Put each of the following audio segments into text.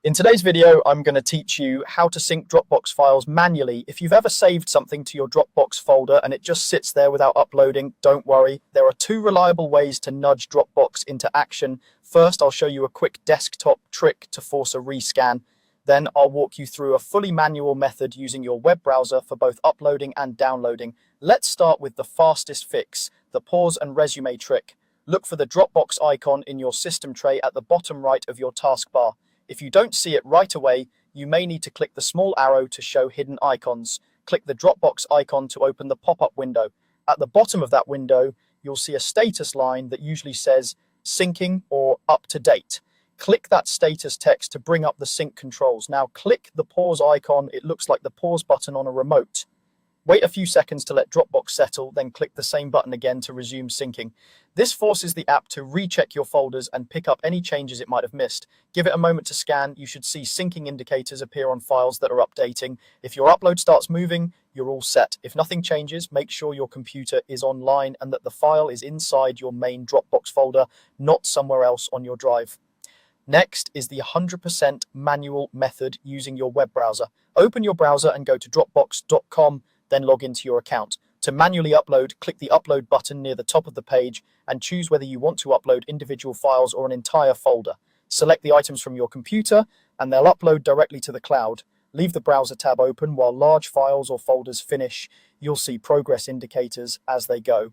In today's video, I'm going to teach you how to sync Dropbox files manually. If you've ever saved something to your Dropbox folder and it just sits there without uploading, don't worry. There are two reliable ways to nudge Dropbox into action. First, I'll show you a quick desktop trick to force a rescan. Then I'll walk you through a fully manual method using your web browser for both uploading and downloading. Let's start with the fastest fix, the pause and resume trick. Look for the Dropbox icon in your system tray at the bottom right of your taskbar. If you don't see it right away, you may need to click the small arrow to show hidden icons. Click the Dropbox icon to open the pop-up window. At the bottom of that window, you'll see a status line that usually says syncing or up to date. Click that status text to bring up the sync controls. Now click the pause icon. It looks like the pause button on a remote. Wait a few seconds to let Dropbox settle, then click the same button again to resume syncing. This forces the app to recheck your folders and pick up any changes it might have missed. Give it a moment to scan. You should see syncing indicators appear on files that are updating. If your upload starts moving, you're all set. If nothing changes, make sure your computer is online and that the file is inside your main Dropbox folder, not somewhere else on your drive. Next is the 100% manual method using your web browser. Open your browser and go to dropbox.com. Then log into your account. To manually upload, click the upload button near the top of the page and choose whether you want to upload individual files or an entire folder. Select the items from your computer and they'll upload directly to the cloud. Leave the browser tab open while large files or folders finish. You'll see progress indicators as they go.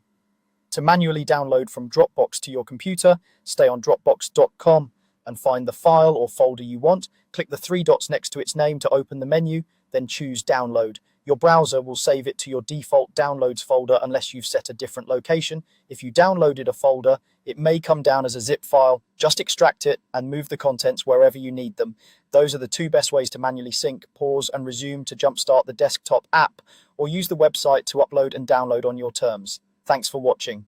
To manually download from Dropbox to your computer, stay on dropbox.com and find the file or folder you want. Click the three dots next to its name to open the menu, then choose download. Your browser will save it to your default downloads folder unless you've set a different location. If you downloaded a folder, it may come down as a zip file. Just extract it and move the contents wherever you need them. Those are the two best ways to manually sync, pause and resume to jumpstart the desktop app, or use the website to upload and download on your terms. Thanks for watching.